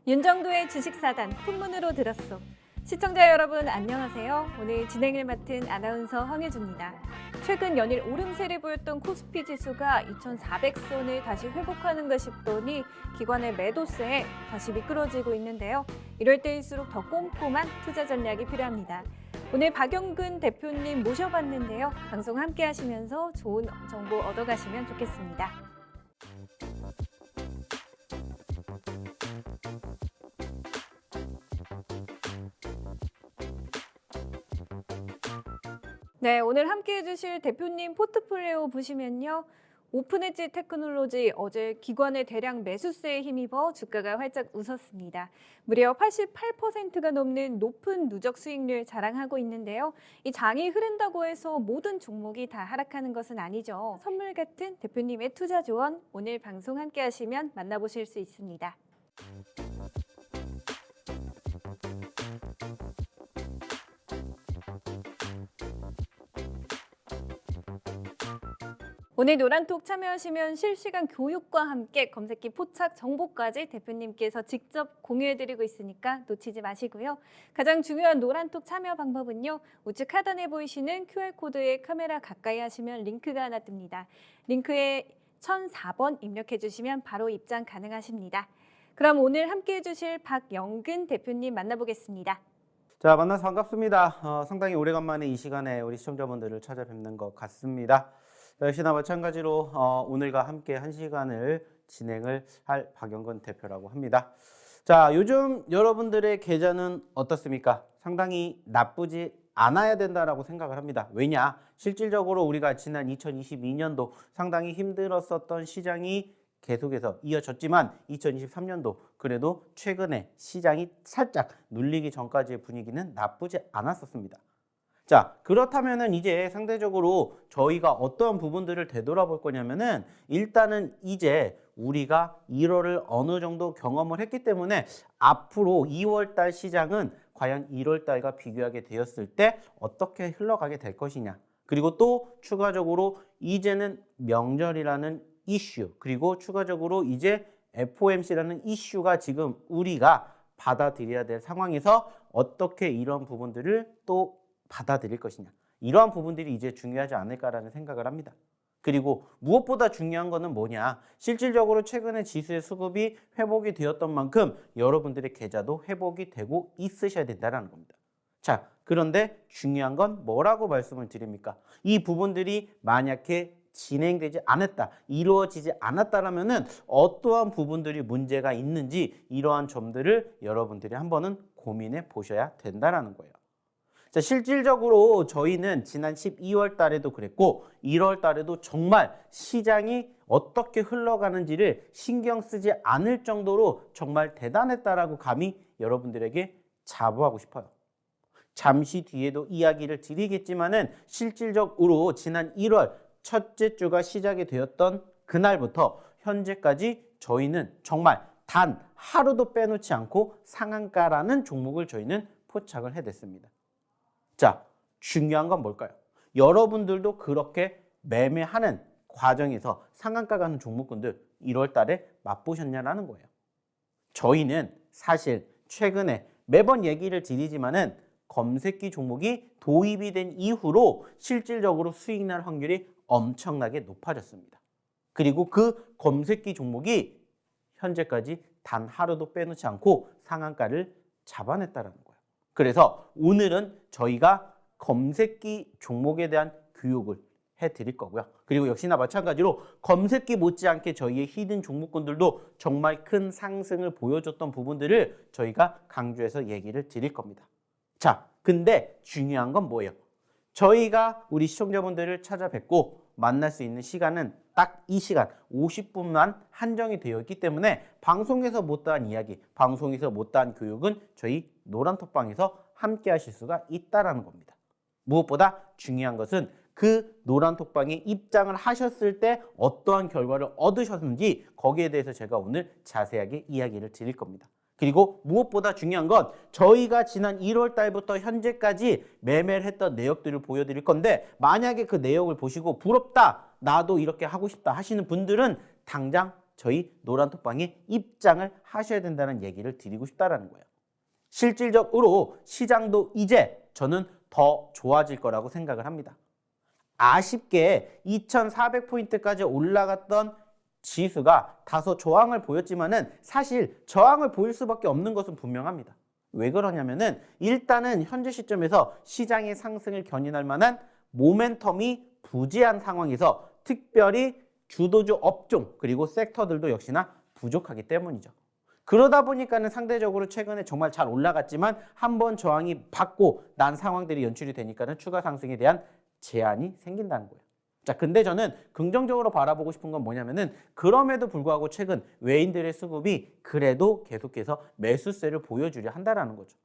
윤정도의 주식사단 풍문으로 들었소. 시청자 여러분 안녕하세요. 오늘 진행을 맡은 아나운서 황혜주입니다. 최근 연일 오름세를 보였던 코스피 지수가 2,400선을 다시 회복하는가 싶더니 기관의 매도세에 다시 미끄러지고 있는데요. 이럴 때일수록 더 꼼꼼한 투자 전략이 필요합니다. 오늘 박영근 대표님 모셔봤는데요. 방송 함께 하시면서 좋은 정보 얻어가시면 좋겠습니다. 네, 오늘 함께 해주실 대표님 포트폴리오 보시면요. 오픈엣지 테크놀로지 어제 기관의 대량 매수세에 힘입어 주가가 활짝 웃었습니다. 무려 88%가 넘는 높은 누적 수익률 자랑하고 있는데요. 이 장이 흐른다고 해서 모든 종목이 다 하락하는 것은 아니죠. 선물 같은 대표님의 투자 조언 오늘 방송 함께 하시면 만나보실 수 있습니다. 오늘 노란톡 참여하시면 실시간 교육과 함께 검색기 포착 정보까지 대표님께서 직접 공유해드리고 있으니까 놓치지 마시고요. 가장 중요한 노란톡 참여 방법은요. 우측 하단에 보이시는 QR코드에 카메라 가까이 하시면 링크가 하나 뜹니다. 링크에 1004번 입력해 주시면 바로 입장 가능하십니다. 그럼 오늘 함께 해주실 박영근 대표님 만나보겠습니다. 자, 만나서 반갑습니다. 상당히 오래간만에 이 시간에 우리 시청자분들을 찾아뵙는 것 같습니다. 역시나 마찬가지로 오늘과 함께 한 시간을 진행을 할 박영근 대표라고 합니다. 자, 요즘 여러분들의 계좌는 어떻습니까? 상당히 나쁘지 않아야 된다라고 생각을 합니다. 왜냐? 실질적으로 우리가 지난 2022년도 상당히 힘들었었던 시장이 계속해서 이어졌지만 2023년도 그래도 최근에 시장이 살짝 눌리기 전까지의 분위기는 나쁘지 않았었습니다. 자, 그렇다면은 이제 상대적으로 저희가 어떤 부분들을 되돌아볼 거냐면은 일단은 이제 우리가 1월을 어느 정도 경험을 했기 때문에 앞으로 2월달 시장은 과연 1월달과 비교하게 되었을 때 어떻게 흘러가게 될 것이냐. 그리고 또 추가적으로 이제는 명절이라는 이슈, 그리고 추가적으로 이제 FOMC라는 이슈가 지금 우리가 받아들여야 될 상황에서 어떻게 이런 부분들을 또 받아들일 것이냐. 이러한 부분들이 이제 중요하지 않을까라는 생각을 합니다. 그리고 무엇보다 중요한 거는 뭐냐. 실질적으로 최근에 지수의 수급이 회복이 되었던 만큼 여러분들의 계좌도 회복이 되고 있으셔야 된다는 겁니다. 자, 그런데 중요한 건 뭐라고 말씀을 드립니까? 이 부분들이 만약에 진행되지 않았다, 이루어지지 않았다라면은 어떠한 부분들이 문제가 있는지 이러한 점들을 여러분들이 한번은 고민해 보셔야 된다는 거예요. 자, 실질적으로 저희는 지난 12월 달에도 그랬고 1월 달에도 정말 시장이 어떻게 흘러가는지를 신경 쓰지 않을 정도로 정말 대단했다라고 감히 여러분들에게 자부하고 싶어요. 잠시 뒤에도 이야기를 드리겠지만은 실질적으로 지난 1월 첫째 주가 시작이 되었던 그날부터 현재까지 저희는 정말 단 하루도 빼놓지 않고 상한가라는 종목을 저희는 포착을 해냈습니다. 자, 중요한 건 뭘까요? 여러분들도 그렇게 매매하는 과정에서 상한가 가는 종목군들 1월 달에 맛보셨냐라는 거예요. 저희는 사실 최근에 매번 얘기를 드리지만은 검색기 종목이 도입이 된 이후로 실질적으로 수익 날 확률이 엄청나게 높아졌습니다. 그리고 그 검색기 종목이 현재까지 단 하루도 빼놓지 않고 상한가를 잡아냈다는 거예요. 그래서 오늘은 저희가 검색기 종목에 대한 교육을 해드릴 거고요. 그리고 역시나 마찬가지로 검색기 못지않게 저희의 히든 종목군들도 정말 큰 상승을 보여줬던 부분들을 저희가 강조해서 얘기를 드릴 겁니다. 자, 근데 중요한 건 뭐예요? 저희가 우리 시청자분들을 찾아뵙고 만날 수 있는 시간은 딱 이 시간 50분만 한정이 되어 있기 때문에 방송에서 못다한 이야기, 방송에서 못다한 교육은 저희 노란톡방에서 함께 하실 수가 있다는 겁니다. 무엇보다 중요한 것은 그 노란톡방에 입장을 하셨을 때 어떠한 결과를 얻으셨는지 거기에 대해서 제가 오늘 자세하게 이야기를 드릴 겁니다. 그리고 무엇보다 중요한 건 저희가 지난 1월 달부터 현재까지 매매를 했던 내역들을 보여드릴 건데 만약에 그 내역을 보시고 부럽다, 나도 이렇게 하고 싶다 하시는 분들은 당장 저희 노란톡방에 입장을 하셔야 된다는 얘기를 드리고 싶다라는 거예요. 실질적으로 시장도 이제 저는 더 좋아질 거라고 생각을 합니다. 아쉽게 2400포인트까지 올라갔던 지수가 다소 저항을 보였지만은 사실 저항을 보일 수밖에 없는 것은 분명합니다. 왜 그러냐면은 일단은 현재 시점에서 시장의 상승을 견인할 만한 모멘텀이 부재한 상황에서 특별히 주도주 업종 그리고 섹터들도 역시나 부족하기 때문이죠. 그러다 보니까는 상대적으로 최근에 정말 잘 올라갔지만 한번 저항이 받고 난 상황들이 연출이 되니까는 추가 상승에 대한 제한이 생긴다는 거예요. 자, 근데 저는 긍정적으로 바라보고 싶은 건 뭐냐면은 그럼에도 불구하고 최근 외인들의 수급이 그래도 계속해서 매수세를 보여주려 한다라는 거죠.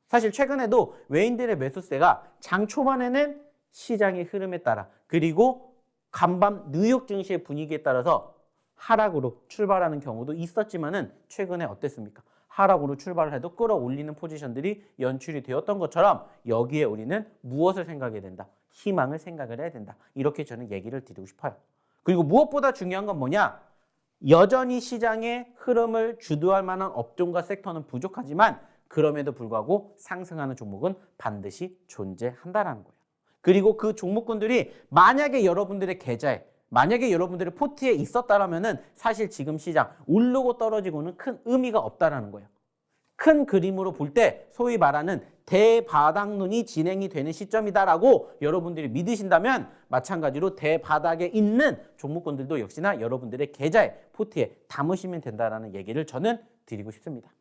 사실 최근에도 외인들의 매수세가 장 초반에는 시장의 흐름에 따라 그리고 간밤 뉴욕 증시의 분위기에 따라서 하락으로 출발하는 경우도 있었지만은 최근에 어땠습니까? 하락으로 출발을 해도 끌어올리는 포지션들이 연출이 되었던 것처럼 여기에 우리는 무엇을 생각해야 된다? 희망을 생각을 해야 된다. 이렇게 저는 얘기를 드리고 싶어요. 그리고 무엇보다 중요한 건 뭐냐? 여전히 시장의 흐름을 주도할 만한 업종과 섹터는 부족하지만 그럼에도 불구하고 상승하는 종목은 반드시 존재한다는 거예요. 그리고 그 종목군들이 만약에 여러분들의 계좌에 만약에 여러분들의 포트에 있었다라면은 사실 지금 시장 오르고 떨어지고는 큰 의미가 없다라는 거예요. 큰 그림으로 볼 때 소위 말하는 대바닥론이 진행이 되는 시점이다라고 여러분들이 믿으신다면 마찬가지로 대바닥에 있는 종목군들도 역시나 여러분들의 계좌에 포트에 담으시면 된다라는 얘기를 저는 드리고 싶습니다.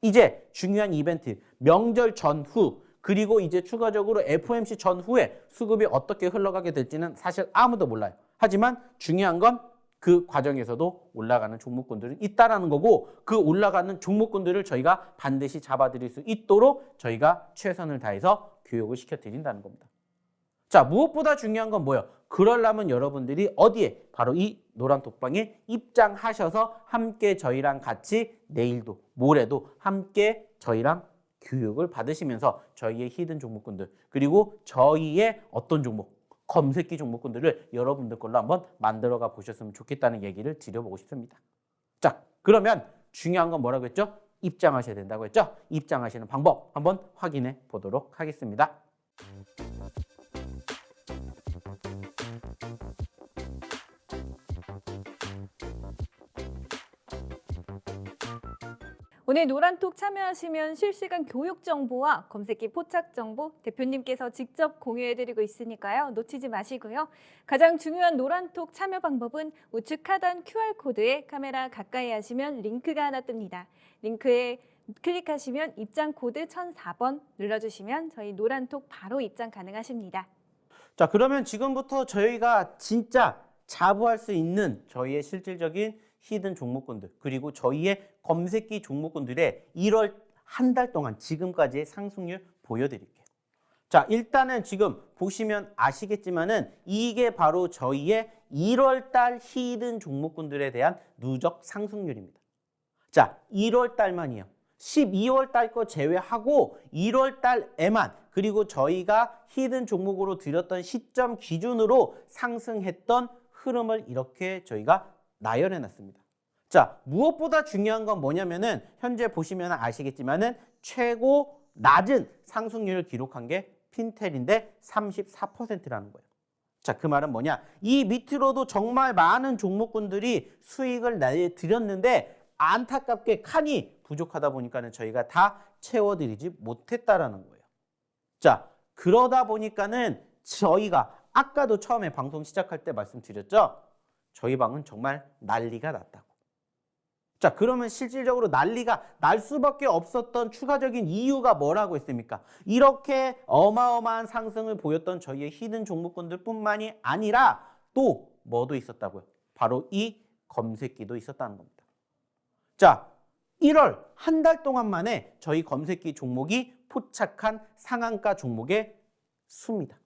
이제 중요한 이벤트 명절 전후 그리고 이제 추가적으로 FOMC 전후에 수급이 어떻게 흘러가게 될지는 사실 아무도 몰라요. 하지만 중요한 건 그 과정에서도 올라가는 종목군들은 있다라는 거고 그 올라가는 종목군들을 저희가 반드시 잡아드릴 수 있도록 저희가 최선을 다해서 교육을 시켜드린다는 겁니다. 자, 무엇보다 중요한 건 뭐예요? 그러려면 여러분들이 어디에? 바로 이 노란톡방에 입장하셔서 함께 저희랑 같이 내일도 모레도 함께 저희랑 교육을 받으시면서 저희의 히든 종목군들 그리고 저희의 어떤 종목 검색기 종목군들을 여러분들 걸로 한번 만들어가 보셨으면 좋겠다는 얘기를 드려보고 싶습니다. 자, 그러면 중요한 건 뭐라고 했죠? 입장하셔야 된다고 했죠? 입장하시는 방법 한번 확인해 보도록 하겠습니다. 오늘 노란톡 참여하시면 실시간 교육 정보와 검색기 포착 정보 대표님께서 직접 공유해드리고 있으니까요. 놓치지 마시고요. 가장 중요한 노란톡 참여 방법은 우측 하단 QR코드에 카메라 가까이 하시면 링크가 하나 뜹니다. 링크에 클릭하시면 입장 코드 1004번 눌러주시면 저희 노란톡 바로 입장 가능하십니다. 자, 그러면 지금부터 저희가 진짜 자부할 수 있는 저희의 실질적인 히든 종목군들 그리고 저희의 검색기 종목군들의 1월 한 달 동안 지금까지의 상승률 보여드릴게요. 자, 일단은 지금 보시면 아시겠지만은 이게 바로 저희의 1월 달 히든 종목군들에 대한 누적 상승률입니다. 자, 1월 달만이요. 12월 달 거 제외하고 1월 달에만 그리고 저희가 히든 종목으로 드렸던 시점 기준으로 상승했던 흐름을 이렇게 저희가 나열해 놨습니다. 자, 무엇보다 중요한 건 뭐냐면은 현재 보시면 아시겠지만은 최고 낮은 상승률을 기록한 게 핀텔인데 34%라는 거예요. 자, 그 말은 뭐냐? 이 밑으로도 정말 많은 종목군들이 수익을 내드렸는데 안타깝게 칸이 부족하다 보니까는 저희가 다 채워드리지 못했다라는 거예요. 자, 그러다 보니까는 저희가 아까도 처음에 방송 시작할 때 말씀드렸죠? 저희 방은 정말 난리가 났다고. 자, 그러면 실질적으로 난리가 날 수밖에 없었던 추가적인 이유가 뭐라고 했습니까? 이렇게 어마어마한 상승을 보였던 저희의 히든 종목군들 뿐만이 아니라 또 뭐도 있었다고요? 바로 이 검색기도 있었다는 겁니다. 자, 1월 한 달 동안 만에 저희 검색기 종목이 포착한 상한가 종목의 수입니다.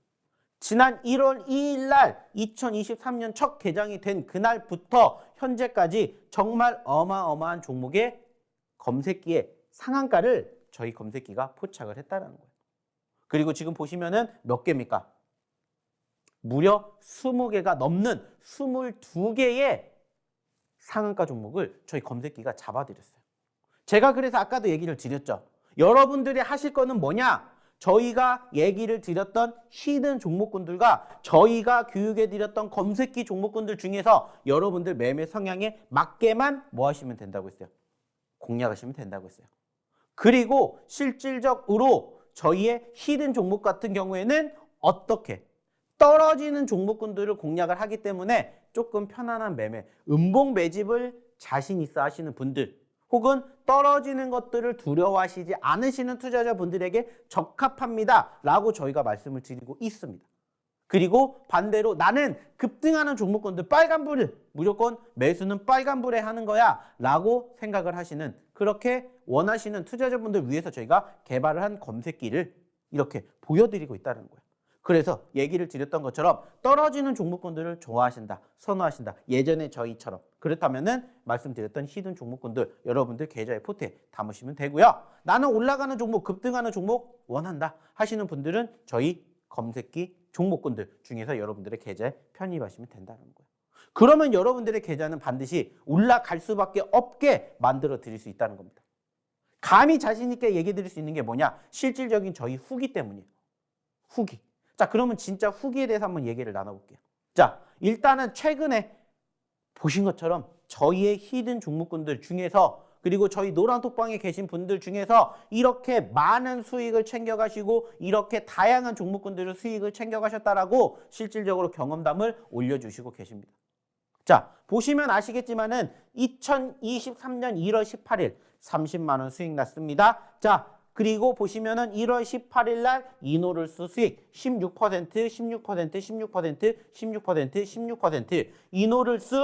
지난 1월 2일 날 2023년 첫 개장이 된 그날부터 현재까지 정말 어마어마한 종목의 검색기의 상한가를 저희 검색기가 포착을 했다는 거예요. 그리고 지금 보시면은 몇 개입니까? 무려 20개가 넘는 22개의 상한가 종목을 저희 검색기가 잡아드렸어요. 제가 그래서 아까도 얘기를 드렸죠. 여러분들이 하실 거는 뭐냐? 저희가 얘기를 드렸던 히든 종목군들과 저희가 교육해 드렸던 검색기 종목군들 중에서 여러분들 매매 성향에 맞게만 뭐 하시면 된다고 했어요? 공략하시면 된다고 했어요. 그리고 실질적으로 저희의 히든 종목 같은 경우에는 어떻게 떨어지는 종목군들을 공략을 하기 때문에 조금 편안한 매매, 음봉 매집을 자신 있어 하시는 분들 혹은 떨어지는 것들을 두려워하시지 않으시는 투자자분들에게 적합합니다 라고 저희가 말씀을 드리고 있습니다. 그리고 반대로 나는 급등하는 종목군들 빨간불을 무조건 매수는 빨간불에 하는 거야 라고 생각을 하시는 그렇게 원하시는 투자자분들 위해서 저희가 개발을 한 검색기를 이렇게 보여드리고 있다는 거예요. 그래서 얘기를 드렸던 것처럼 떨어지는 종목군들을 좋아하신다, 선호하신다. 예전에 저희처럼. 그렇다면은 말씀드렸던 히든 종목군들 여러분들 계좌에 포트에 담으시면 되고요. 나는 올라가는 종목, 급등하는 종목 원한다 하시는 분들은 저희 검색기 종목군들 중에서 여러분들의 계좌에 편입하시면 된다는 거예요. 그러면 여러분들의 계좌는 반드시 올라갈 수밖에 없게 만들어 드릴 수 있다는 겁니다. 감히 자신 있게 얘기 드릴 수 있는 게 뭐냐? 실질적인 저희 후기 때문이에요. 후기. 자, 그러면 진짜 후기에 대해서 한번 얘기를 나눠볼게요. 자, 일단은 최근에 보신 것처럼 저희의 히든 종목군들 중에서 그리고 저희 노란톡방에 계신 분들 중에서 이렇게 많은 수익을 챙겨가시고 이렇게 다양한 종목군들의 수익을 챙겨가셨다라고 실질적으로 경험담을 올려주시고 계십니다. 자, 보시면 아시겠지만은 2023년 1월 18일 30만 원 수익 났습니다. 자, 그리고 보시면은 1월 18일 날 이노를스 수익 16%, 16%, 16%, 16%, 16%, 이노를스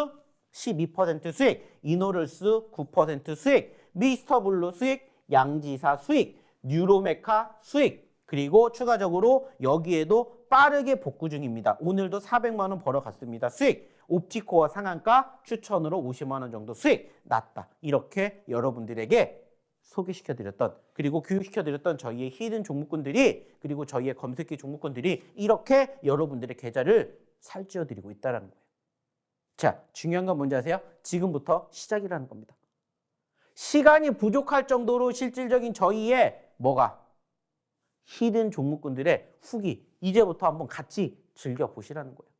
12% 수익, 이노를스 9% 수익, 미스터블루 수익, 양지사 수익, 뉴로메카 수익, 그리고 추가적으로 여기에도 빠르게 복구 중입니다. 오늘도 400만 원 벌어갔습니다. 수익, 옵티코어 상한가 추천으로 50만 원 정도 수익 났다. 이렇게 여러분들에게 소개시켜드렸던 그리고 교육시켜드렸던 저희의 히든 종목군들이 그리고 저희의 검색기 종목군들이 이렇게 여러분들의 계좌를 살찌워드리고 있다는 거예요. 자, 중요한 건 뭔지 아세요? 지금부터 시작이라는 겁니다. 시간이 부족할 정도로 실질적인 저희의 뭐가? 히든 종목군들의 후기 이제부터 한번 같이 즐겨보시라는 거예요.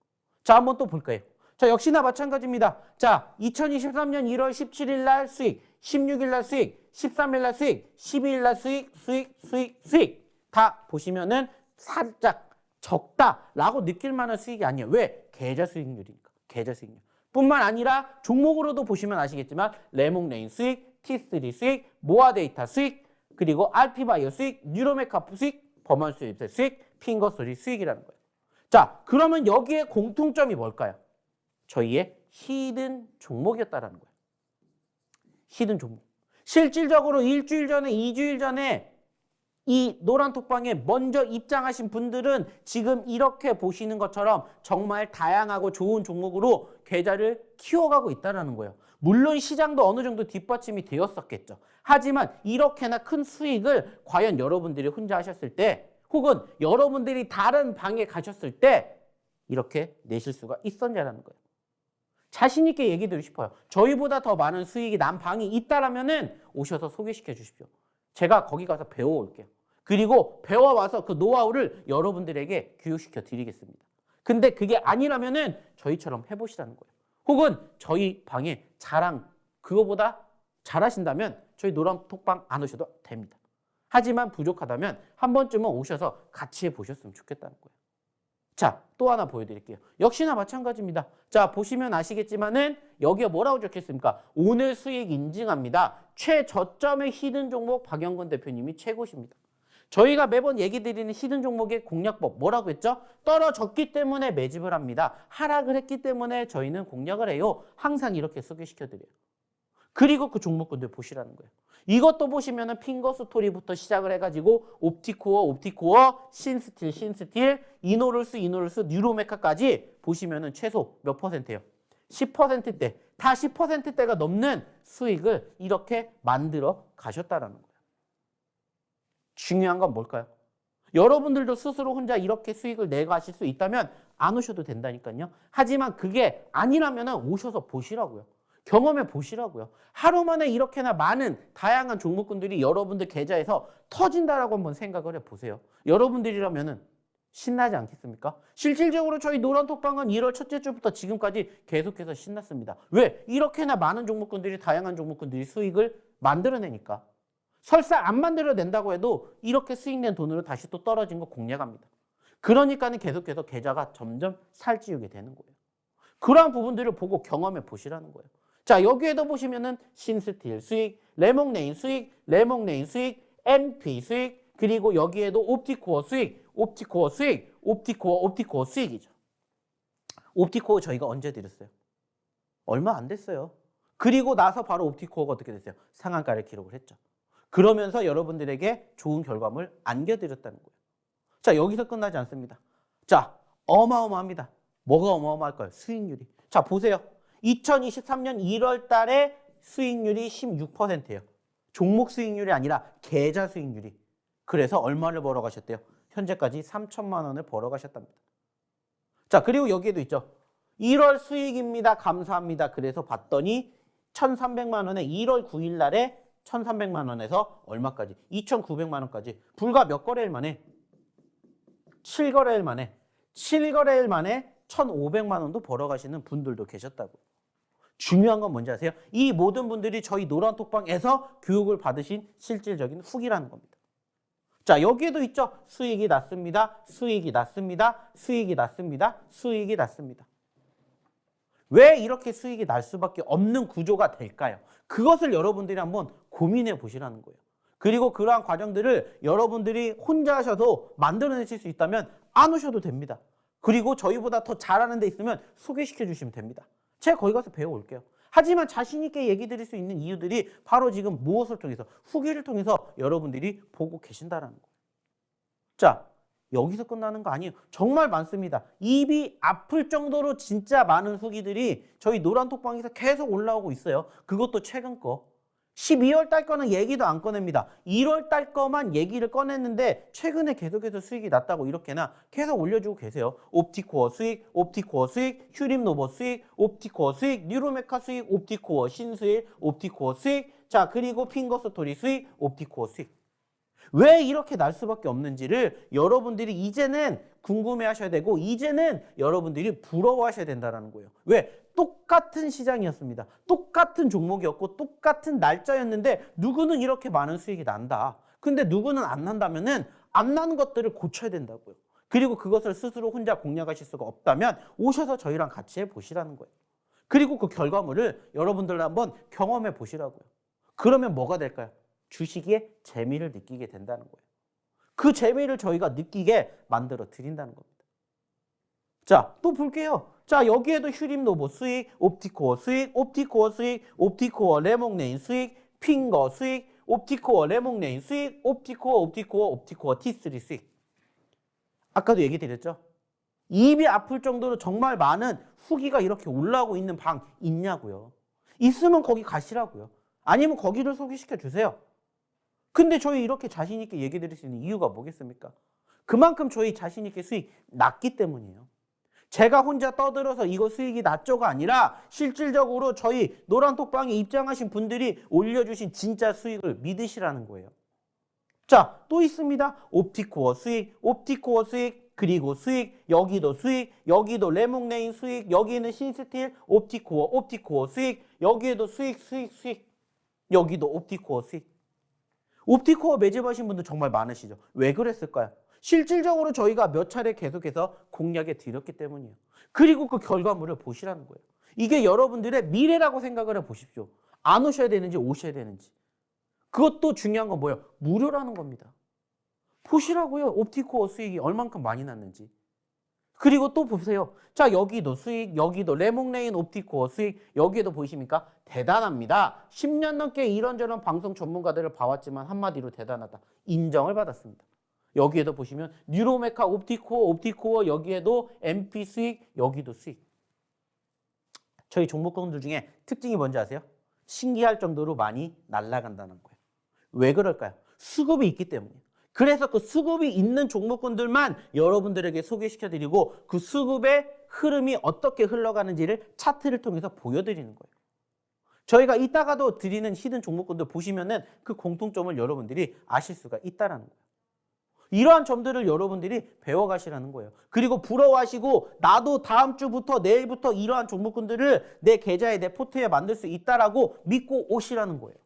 자, 한번 또 볼까요? 자, 역시나 마찬가지입니다. 자, 2023년 1월 17일 날 수익, 16일 날 수익, 13일 날 수익, 12일 날 수익 다 보시면은 살짝 적다라고 느낄 만한 수익이 아니에요. 왜? 계좌 수익률이니까. 계좌 수익률. 뿐만 아니라 종목으로도 보시면 아시겠지만 레몽레인 수익, T3 수익, 모아데이터 수익, 그리고 RP바이오 수익, 뉴로메카프 수익, 범원수입 수익, 핑거소리 수익이라는 거예요. 자, 그러면 여기에 공통점이 뭘까요? 저희의 히든 종목이었다라는 거예요. 히든 종목. 실질적으로 일주일 전에, 2주일 전에 이 노란톡방에 먼저 입장하신 분들은 지금 이렇게 보시는 것처럼 정말 다양하고 좋은 종목으로 계좌를 키워가고 있다는 거예요. 물론 시장도 어느 정도 뒷받침이 되었었겠죠. 하지만 이렇게나 큰 수익을 과연 여러분들이 혼자 하셨을 때 혹은 여러분들이 다른 방에 가셨을 때 이렇게 내실 수가 있었냐는 거예요. 자신 있게 얘기 드리고 싶어요. 저희보다 더 많은 수익이 난 방이 있다라면은 오셔서 소개시켜 주십시오. 제가 거기 가서 배워올게요. 그리고 배워와서 그 노하우를 여러분들에게 교육시켜 드리겠습니다. 근데 그게 아니라면은 저희처럼 해보시라는 거예요. 혹은 저희 방에 자랑 그거보다 잘하신다면 저희 노란톡방 안 오셔도 됩니다. 하지만 부족하다면 한 번쯤은 오셔서 같이 해보셨으면 좋겠다는 거예요. 자, 또 하나 보여드릴게요. 역시나 마찬가지입니다. 자, 보시면 아시겠지만은 여기에 뭐라고 적혔습니까? 오늘 수익 인증합니다. 최저점의 히든 종목 박영건 대표님이 최고십니다. 저희가 매번 얘기 드리는 히든 종목의 공략법 뭐라고 했죠? 떨어졌기 때문에 매집을 합니다. 하락을 했기 때문에 저희는 공략을 해요. 항상 이렇게 소개시켜드려요. 그리고 그 종목군들 보시라는 거예요. 이것도 보시면은 핑거스토리부터 시작을 해가지고 옵티코어, 신스틸, 이노를스, 뉴로메카까지 보시면은 최소 몇 %예요? 10%대, 다 10%대가 넘는 수익을 이렇게 만들어 가셨다라는 거예요. 중요한 건 뭘까요? 여러분들도 스스로 혼자 이렇게 수익을 내가실 수 있다면 안 오셔도 된다니까요. 하지만 그게 아니라면 오셔서 보시라고요. 경험해 보시라고요. 하루 만에 이렇게나 많은 다양한 종목군들이 여러분들 계좌에서 터진다라고 한번 생각을 해보세요. 여러분들이라면은 신나지 않겠습니까? 실질적으로 저희 노란톡방은 1월 첫째 주부터 지금까지 계속해서 신났습니다. 왜? 이렇게나 많은 종목군들이 다양한 종목군들이 수익을 만들어내니까. 설사 안 만들어낸다고 해도 이렇게 수익낸 돈으로 다시 또 떨어진 거 공략합니다. 그러니까는 계속해서 계좌가 점점 살찌우게 되는 거예요. 그러한 부분들을 보고 경험해 보시라는 거예요. 자, 여기에도 보시면은 신스틸 수익, 레몽레인 수익, 레몽레인 수익, MP 수익, 그리고 여기에도 옵티코어 수익, 옵티코어 수익, 옵티코어 수익이죠. 옵티코어 저희가 언제 드렸어요? 얼마 안 됐어요. 그리고 나서 바로 옵티코어가 어떻게 됐어요? 상한가를 기록을 했죠. 그러면서 여러분들에게 좋은 결과물 안겨드렸다는 거예요. 자, 여기서 끝나지 않습니다. 자, 어마어마합니다. 뭐가 어마어마할까요? 수익률이. 자, 보세요. 2023년 1월 달에 수익률이 16%예요. 종목 수익률이 아니라 계좌 수익률이. 그래서 얼마를 벌어가셨대요? 현재까지 3천만 원을 벌어가셨답니다. 자, 그리고 여기에도 있죠. 1월 수익입니다. 감사합니다. 그래서 봤더니 1,300만 원에 1월 9일 날에 1,300만 원에서 얼마까지? 2,900만 원까지. 불과 몇 거래일 만에? 7거래일 만에. 7거래일 만에 1,500만 원도 벌어가시는 분들도 계셨다고. 중요한 건 뭔지 아세요? 이 모든 분들이 저희 노란톡방에서 교육을 받으신 실질적인 후기라는 겁니다. 자, 여기에도 있죠. 수익이 났습니다. 수익이 났습니다. 수익이 났습니다. 수익이 났습니다. 왜 이렇게 수익이 날 수밖에 없는 구조가 될까요? 그것을 여러분들이 한번 고민해 보시라는 거예요. 그리고 그러한 과정들을 여러분들이 혼자 하셔도 만들어내실 수 있다면 안 오셔도 됩니다. 그리고 저희보다 더 잘하는 데 있으면 소개시켜 주시면 됩니다. 제가 거기 가서 배워올게요. 하지만 자신 있게 얘기 드릴 수 있는 이유들이 바로 지금 무엇을 통해서, 후기를 통해서 여러분들이 보고 계신다는 거예요. 자, 여기서 끝나는 거 아니에요. 정말 많습니다. 입이 아플 정도로 진짜 많은 후기들이 저희 노란톡방에서 계속 올라오고 있어요. 그것도 최근 거. 12월 달 거는 얘기도 안 꺼냅니다. 1월 달 거만 얘기를 꺼냈는데 최근에 계속해서 수익이 났다고 이렇게나 계속 올려주고 계세요. 옵티코어 수익, 옵티코어 수익, 휴림노버 수익, 옵티코어 수익, 뉴로메카 수익, 옵티코어 신수일, 옵티코어 수익, 자, 그리고 핑거스토리 수익, 옵티코어 수익. 왜 이렇게 날 수밖에 없는지를 여러분들이 이제는 궁금해하셔야 되고, 이제는 여러분들이 부러워하셔야 된다는 거예요. 왜? 똑같은 시장이었습니다. 똑같은 종목이었고 똑같은 날짜였는데 누구는 이렇게 많은 수익이 난다. 근데 누구는 안 난다면은 안 나는 것들을 고쳐야 된다고요. 그리고 그것을 스스로 혼자 공략하실 수가 없다면 오셔서 저희랑 같이 해보시라는 거예요. 그리고 그 결과물을 여러분들 한번 경험해 보시라고요. 그러면 뭐가 될까요? 주식의 재미를 느끼게 된다는 거예요. 그 재미를 저희가 느끼게 만들어 드린다는 겁니다. 자, 또 볼게요. 자, 여기에도 휴림노보 수익, 옵티코어 수익, 옵티코어 수익, 옵티코어 레몽레인 수익, 핑거 수익, 옵티코어 레몽레인 수익, 옵티코어 T3 수익. 아까도 얘기 드렸죠? 입이 아플 정도로 정말 많은 후기가 이렇게 올라오고 있는 방 있냐고요. 있으면 거기 가시라고요. 아니면 거기를 소개시켜 주세요. 근데 저희 이렇게 자신 있게 얘기 드릴 수 있는 이유가 뭐겠습니까? 그만큼 저희 자신 있게 수익 났기 때문이에요. 제가 혼자 떠들어서 이거 수익이 낮죠가 아니라 실질적으로 저희 노란톡방에 입장하신 분들이 올려주신 진짜 수익을 믿으시라는 거예요. 자, 또 있습니다. 옵티코어 수익, 옵티코어 수익, 그리고 수익, 여기도 수익, 여기도 레몽레인 수익, 여기는 신스틸, 옵티코어 수익, 여기에도 수익, 여기도 옵티코어 수익. 옵티코어 매집하신 분들 정말 많으시죠? 왜 그랬을까요? 실질적으로 저희가 몇 차례 계속해서 공략해 드렸기 때문이에요. 그리고 그 결과물을 보시라는 거예요. 이게 여러분들의 미래라고 생각을 해보십시오. 안 오셔야 되는지 오셔야 되는지. 그것도 중요한 건 뭐예요? 무료라는 겁니다. 보시라고요. 옵티코어 수익이 얼만큼 많이 났는지. 그리고 또 보세요. 자, 여기도 수익, 여기도 레몽레인 옵티코어 수익, 여기에도 보이십니까? 대단합니다. 10년 넘게 이런저런 방송 전문가들을 봐왔지만 한마디로 대단하다. 인정을 받았습니다. 여기에도 보시면 뉴로메카 옵티코어, 여기에도 MP 수익, 여기도 수익. 저희 종목군들 중에 특징이 뭔지 아세요? 신기할 정도로 많이 날아간다는 거예요. 왜 그럴까요? 수급이 있기 때문이에요. 그래서 그 수급이 있는 종목군들만 여러분들에게 소개시켜드리고 그 수급의 흐름이 어떻게 흘러가는지를 차트를 통해서 보여드리는 거예요. 저희가 이따가도 드리는 히든 종목군들 보시면은 그 공통점을 여러분들이 아실 수가 있다라는 거예요. 이러한 점들을 여러분들이 배워가시라는 거예요. 그리고 부러워하시고 나도 다음 주부터 내일부터 이러한 종목군들을 내 계좌에 내 포트에 만들 수 있다라고 믿고 오시라는 거예요.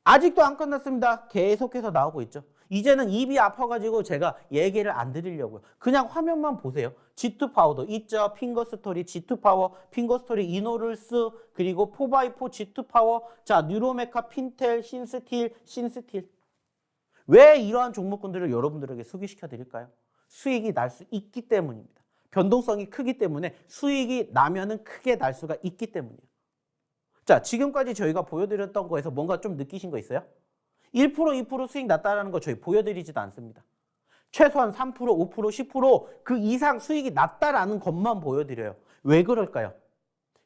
아직도 안 끝났습니다. 계속해서 나오고 있죠. 이제는 입이 아파가지고 제가 얘기를 안 드리려고요. 그냥 화면만 보세요. G2 파워도 있죠. 핑거스토리, G2 파워, 핑거스토리, 이노룰스, 그리고 4x4 G2 파워, 자, 뉴로메카, 핀텔, 신스틸. 왜 이러한 종목군들을 여러분들에게 소개시켜 드릴까요? 수익이 날 수 있기 때문입니다. 변동성이 크기 때문에 수익이 나면은 크게 날 수가 있기 때문이에요. 자, 지금까지 저희가 보여드렸던 거에서 뭔가 좀 느끼신 거 있어요? 1%, 2% 수익 났다라는 거 저희 보여드리지도 않습니다. 최소한 3%, 5%, 10%그 이상 수익이 났다라는 것만 보여드려요. 왜 그럴까요?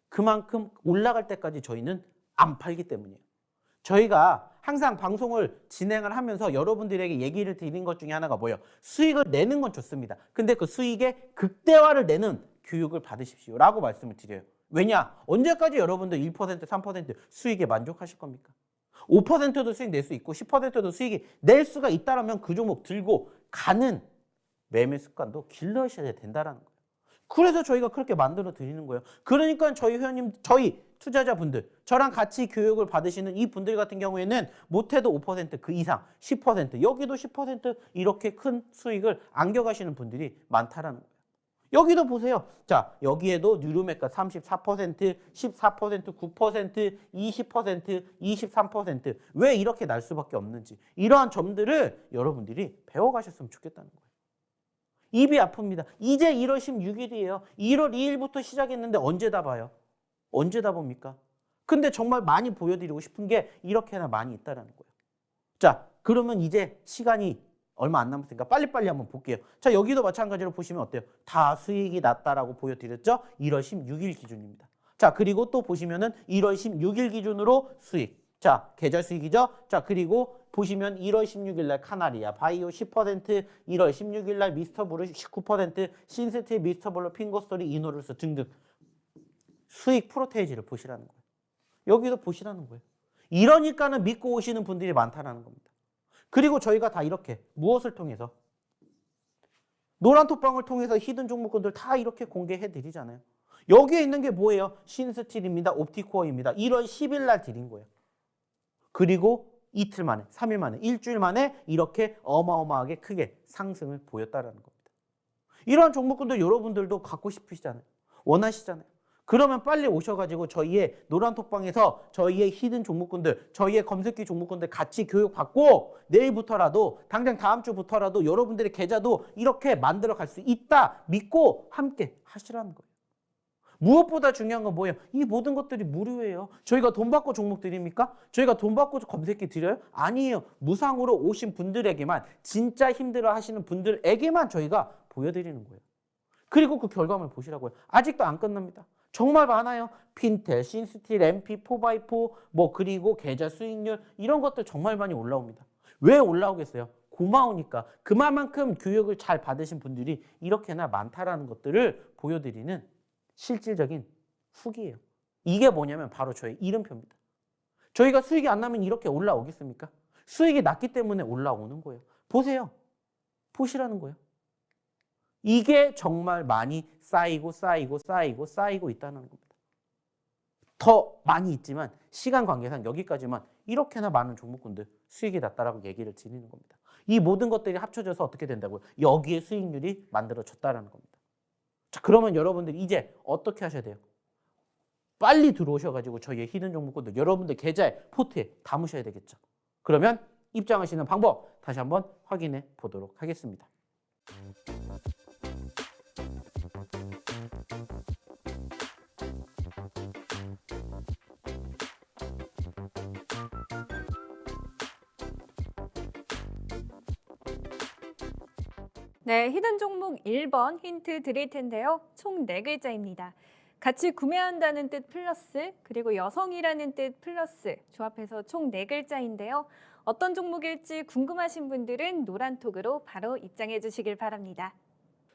그만큼 올라갈 때까지 저희는 안 팔기 때문이에요. 저희가 항상 방송을 진행을 하면서 여러분들에게 얘기를 드린 것 중에 하나가 뭐예요? 수익을 내는 건 좋습니다. 근데 그 수익의 극대화를 내는 교육을 받으십시오 라고 말씀을 드려요. 왜냐? 언제까지 여러분들 1%, 3% 수익에 만족하실 겁니까? 5%도 수익 낼 수 있고 10%도 수익이 낼 수가 있다면 그 종목 들고 가는 매매 습관도 길러셔야 된다는 거예요. 그래서 저희가 그렇게 만들어 드리는 거예요. 그러니까 저희 회원님, 저희 투자자분들, 저랑 같이 교육을 받으시는 이 분들 같은 경우에는 못해도 5% 그 이상, 10%, 여기도 10% 이렇게 큰 수익을 안겨가시는 분들이 많다라는 거예요. 여기도 보세요. 자, 여기에도 뉴로메카 34%, 14%, 9%, 20%, 23%. 왜 이렇게 날 수밖에 없는지 이러한 점들을 여러분들이 배워가셨으면 좋겠다는 거예요. 입이 아픕니다. 이제 1월 16일이에요. 1월 2일부터 시작했는데 언제 다 봐요? 언제 다 봅니까? 근데 정말 많이 보여드리고 싶은 게 이렇게나 많이 있다는 거예요. 자, 그러면 이제 시간이 얼마 안 남았으니까 빨리빨리 한번 볼게요. 자, 여기도 마찬가지로 보시면 어때요? 다 수익이 났다라고 보여드렸죠? 1월 16일 기준입니다. 자, 그리고 또 보시면은 1월 16일 기준으로 수익. 자, 계절 수익이죠? 자, 그리고 보시면 1월 16일 날 카나리아, 바이오 10%, 1월 16일 날 미스터블루 19%, 신스틸, 미스터블루, 핑거스토리, 이노룰스 등등. 수익 프로테이지를 보시라는 거예요. 여기도 보시라는 거예요. 이러니까는 믿고 오시는 분들이 많다는 겁니다. 그리고 저희가 다 이렇게 무엇을 통해서? 노란톡방을 통해서 히든 종목군들 다 이렇게 공개해 드리잖아요. 여기에 있는 게 뭐예요? 신스틸입니다. 옵티코어입니다. 1월 10일 날 드린 거예요. 그리고 이틀 만에, 3일 만에, 일주일 만에 이렇게 어마어마하게 크게 상승을 보였다는 겁니다. 이러한 종목군들 여러분들도 갖고 싶으시잖아요. 원하시잖아요. 그러면 빨리 오셔가지고 저희의 노란톡방에서 저희의 히든 종목군들, 저희의 검색기 종목군들 같이 교육받고 내일부터라도, 당장 다음 주부터라도 여러분들의 계좌도 이렇게 만들어 갈 수 있다 믿고 함께 하시라는 거예요. 무엇보다 중요한 건 뭐예요? 이 모든 것들이 무료예요. 저희가 돈 받고 종목 드립니까? 저희가 돈 받고 검색기 드려요? 아니에요. 무상으로 오신 분들에게만, 진짜 힘들어 하시는 분들에게만 저희가 보여드리는 거예요. 그리고 그 결과물 보시라고요. 아직도 안 끝납니다. 정말 많아요. 핀텔, 신스틸, MP, 4x4, 뭐 그리고 계좌 수익률 이런 것들 정말 많이 올라옵니다. 왜 올라오겠어요? 고마우니까. 그만큼 교육을 잘 받으신 분들이 이렇게나 많다라는 것들을 보여드리는 실질적인 후기예요. 이게 뭐냐면 바로 저의 이름표입니다. 저희가 수익이 안 나면 이렇게 올라오겠습니까? 수익이 났기 때문에 올라오는 거예요. 보세요. 보시라는 거예요. 이게 정말 많이 쌓이고 있다는 겁니다. 더 많이 있지만 시간 관계상 여기까지만 이렇게나 많은 종목군들 수익이 났다라고 얘기를 드리는 겁니다. 이 모든 것들이 합쳐져서 어떻게 된다고요? 여기에 수익률이 만들어졌다라는 겁니다. 자, 그러면 여러분들 이제 어떻게 하셔야 돼요? 빨리 들어오셔가지고 저희의 히든 종목군들 여러분들 계좌에 포트에 담으셔야 되겠죠. 그러면 입장하시는 방법 다시 한번 확인해 보도록 하겠습니다. 네, 히든 종목 1번 힌트 드릴 텐데요. 총 4글자입니다. 같이 구매한다는 뜻 플러스, 그리고 여성이라는 뜻 플러스, 조합해서 총 4글자인데요. 어떤 종목일지 궁금하신 분들은 노란톡으로 바로 입장해 주시길 바랍니다.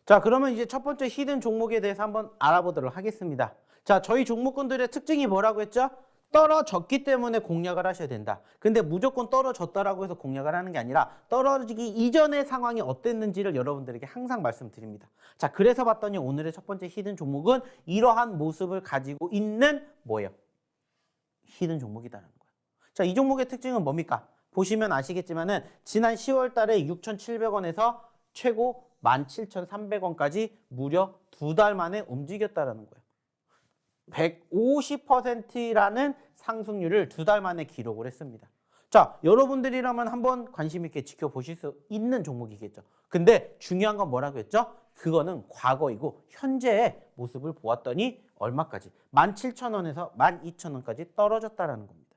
자, 그러면 이제 첫 번째 히든 종목에 대해서 한번 알아보도록 하겠습니다. 자, 저희 종목군들의 특징이 뭐라고 했죠? 떨어졌기 때문에 공략을 하셔야 된다. 근데 무조건 떨어졌다라고 해서 공략을 하는 게 아니라 떨어지기 이전의 상황이 어땠는지를 여러분들에게 항상 말씀드립니다. 자, 그래서 봤더니 오늘의 첫 번째 히든 종목은 이러한 모습을 가지고 있는 뭐예요? 히든 종목이다라는 거예요. 자, 이 종목의 특징은 뭡니까? 보시면 아시겠지만은 지난 10월 달에 6,700원에서 최고 17,300원까지 무려 2달 만에 움직였다라는 거예요. 150%라는 상승률을 2달 만에 기록을 했습니다. 자, 여러분들이라면 한번 관심 있게 지켜보실 수 있는 종목이겠죠. 근데 중요한 건 뭐라고 했죠? 그거는 과거이고 현재의 모습을 보았더니 얼마까지? 17,000원에서 12,000원까지 떨어졌다라는 겁니다.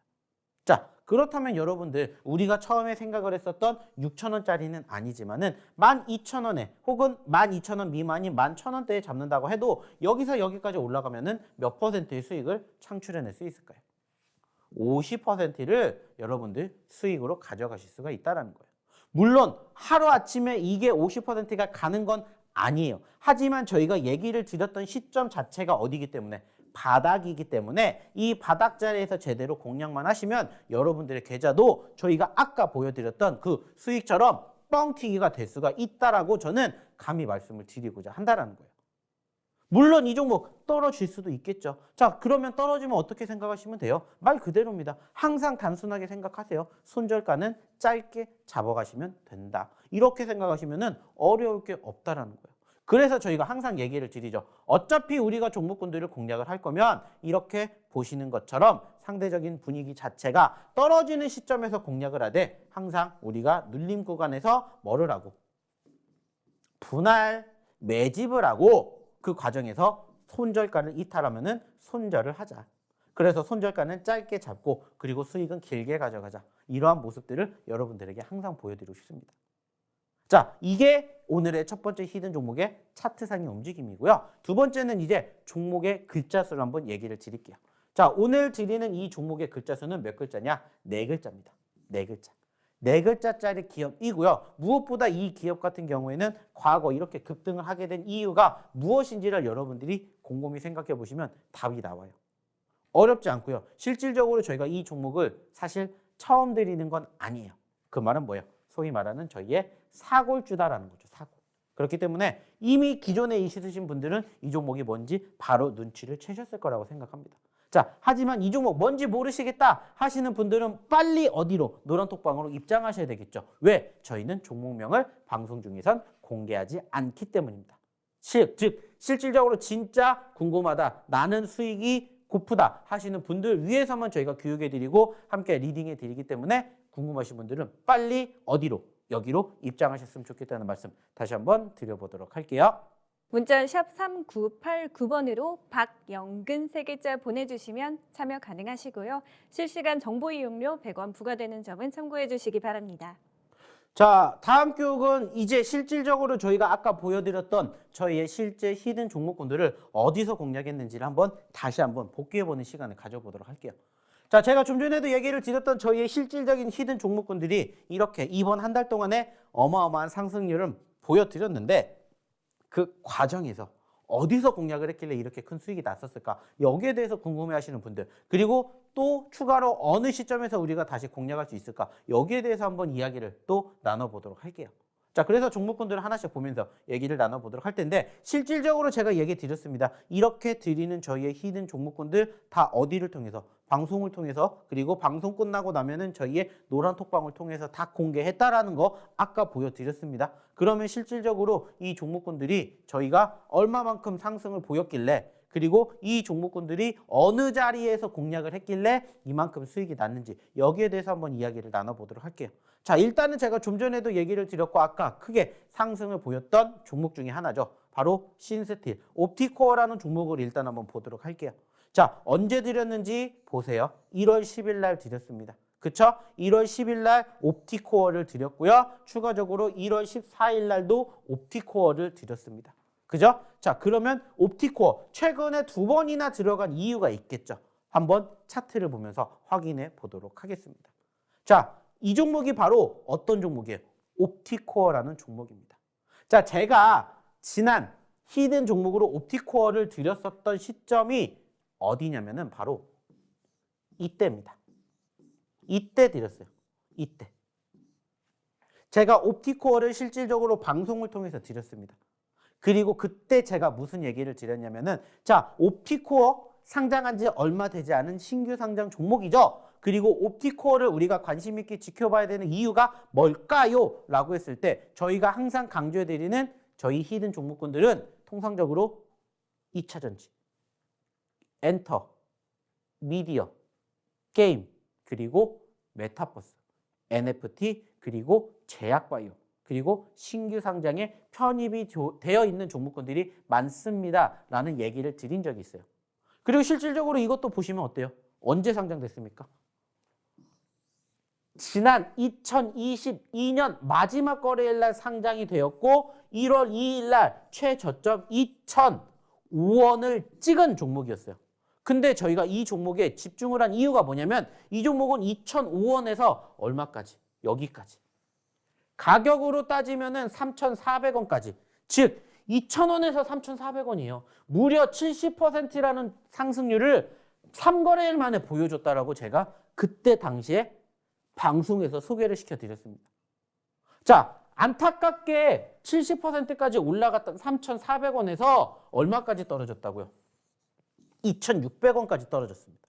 자, 그렇다면 여러분들 우리가 처음에 생각을 했었던 6,000원짜리는 아니지만은 12,000원에 혹은 12,000원 미만이 11,000원대에 잡는다고 해도 여기서 여기까지 올라가면은 몇 퍼센트의 수익을 창출해낼 수 있을까요? 50%를 여러분들 수익으로 가져가실 수가 있다는 거예요. 물론 하루아침에 이게 50%가 가는 건 아니에요. 하지만 저희가 얘기를 드렸던 시점 자체가 어디기 때문에 바닥이기 때문에 이 바닥 자리에서 제대로 공략만 하시면 여러분들의 계좌도 저희가 아까 보여드렸던 그 수익처럼 뻥튀기가 될 수가 있다라고 저는 감히 말씀을 드리고자 한다는 거예요. 물론 이 종목 떨어질 수도 있겠죠. 자, 그러면 떨어지면 어떻게 생각하시면 돼요? 말 그대로입니다. 항상 단순하게 생각하세요. 손절가는 짧게 잡아가시면 된다. 이렇게 생각하시면 어려울 게 없다라는 거예요. 그래서 저희가 항상 얘기를 드리죠. 어차피 우리가 종목군들을 공략을 할 거면 이렇게 보시는 것처럼 상대적인 분위기 자체가 떨어지는 시점에서 공략을 하되 항상 우리가 눌림 구간에서 뭐를 하고 분할 매집을 하고 그 과정에서 손절가를 이탈하면은 손절을 하자. 그래서 손절가는 짧게 잡고 그리고 수익은 길게 가져가자. 이러한 모습들을 여러분들에게 항상 보여드리고 싶습니다. 자, 이게 오늘의 첫 번째 히든 종목의 차트상의 움직임이고요. 두 번째는 이제 종목의 글자 수를 한번 얘기를 드릴게요. 자, 오늘 드리는 이 종목의 글자 수는 몇 글자냐? 4글자입니다. 4글자. 4글자짜리 기업이고요. 무엇보다 이 기업 같은 경우에는 과거 이렇게 급등을 하게 된 이유가 무엇인지를 여러분들이 곰곰이 생각해 보시면 답이 나와요. 어렵지 않고요. 실질적으로 저희가 이 종목을 사실 처음 드리는 건 아니에요. 그 말은 뭐예요? 소위 말하는 저희의 사골주다라는 거죠. 사골. 그렇기 때문에 이미 기존에 있으신 분들은 이 종목이 뭔지 바로 눈치를 채셨을 거라고 생각합니다. 자, 하지만 이 종목 뭔지 모르시겠다 하시는 분들은 빨리 어디로? 노란톡방으로 입장하셔야 되겠죠. 왜? 저희는 종목명을 방송 중에선 공개하지 않기 때문입니다. 즉, 실질적으로 진짜 궁금하다. 나는 수익이 고프다 하시는 분들 위해서만 저희가 교육해드리고 함께 리딩해드리기 때문에 궁금하신 분들은 빨리 어디로? 여기로 입장하셨으면 좋겠다는 말씀 다시 한번 드려보도록 할게요. 문자 샵 3989번으로 박영근 3글자 보내주시면 참여 가능하시고요. 실시간 정보 이용료 100원 부과되는 점은 참고해 주시기 바랍니다. 자, 다음 교육은 이제 실질적으로 저희가 아까 보여드렸던 저희의 실제 히든 종목군들을 어디서 공략했는지를 다시 한번 복귀해보는 시간을 가져보도록 할게요. 자, 제가 좀 전에도 얘기를 드렸던 저희의 실질적인 히든 종목군들이 이렇게 이번 한 달 동안에 어마어마한 상승률을 보여드렸는데 그 과정에서 어디서 공략을 했길래 이렇게 큰 수익이 났었을까? 여기에 대해서 궁금해하시는 분들, 그리고 또 추가로 어느 시점에서 우리가 다시 공략할 수 있을까? 여기에 대해서 한번 이야기를 또 나눠보도록 할게요. 자, 그래서 종목군들을 하나씩 보면서 얘기를 나눠보도록 할 텐데 실질적으로 제가 얘기 드렸습니다. 이렇게 드리는 저희의 히든 종목군들 다 어디를 통해서? 방송을 통해서, 그리고 방송 끝나고 나면은 저희의 노란톡방을 통해서 다 공개했다라는 거 아까 보여드렸습니다. 그러면 실질적으로 이 종목군들이 저희가 얼마만큼 상승을 보였길래, 그리고 이 종목군들이 어느 자리에서 공략을 했길래 이만큼 수익이 났는지 여기에 대해서 한번 이야기를 나눠보도록 할게요. 자, 일단은 제가 좀 전에도 얘기를 드렸고 아까 크게 상승을 보였던 종목 중에 하나죠. 바로 신스틸, 옵티코어라는 종목을 일단 한번 보도록 할게요. 자, 언제 드렸는지 보세요. 1월 10일 날 드렸습니다. 그쵸? 1월 10일 날 옵티코어를 드렸고요. 추가적으로 1월 14일 날도 옵티코어를 드렸습니다. 그죠? 자, 그러면 옵티코어 최근에 2번이나 들어간 이유가 있겠죠. 한번 차트를 보면서 확인해 보도록 하겠습니다. 자, 이 종목이 바로 어떤 종목이에요? 옵티코어라는 종목입니다. 자, 제가 지난 히든 종목으로 옵티코어를 드렸었던 시점이 어디냐면은 바로 이때입니다. 이때 드렸어요. 이때. 제가 옵티코어를 실질적으로 방송을 통해서 드렸습니다. 그리고 그때 제가 무슨 얘기를 드렸냐면은 자, 옵티코어 상장한 지 얼마 되지 않은 신규 상장 종목이죠. 그리고 옵티코어를 우리가 관심 있게 지켜봐야 되는 이유가 뭘까요? 라고 했을 때 저희가 항상 강조해드리는 저희 히든 종목군들은 통상적으로 2차 전지, 엔터, 미디어, 게임, 그리고 메타버스, NFT, 그리고 제약바이오, 그리고 신규 상장에 편입이 되어 있는 종목군들이 많습니다. 라는 얘기를 드린 적이 있어요. 그리고 실질적으로 이것도 보시면 어때요? 언제 상장됐습니까? 지난 2022년 마지막 거래일 날 상장이 되었고 1월 2일 날 최저점 2,005원을 찍은 종목이었어요. 근데 저희가 이 종목에 집중을 한 이유가 뭐냐면 이 종목은 2,005원에서 얼마까지? 여기까지. 가격으로 따지면은 3,400원까지. 즉 2,000원에서 3,400원이에요. 무려 70%라는 상승률을 3거래일 만에 보여줬다라고 제가 그때 당시에 방송에서 소개를 시켜드렸습니다. 자, 안타깝게 70%까지 올라갔던 3,400원에서 얼마까지 떨어졌다고요? 2,600원까지 떨어졌습니다.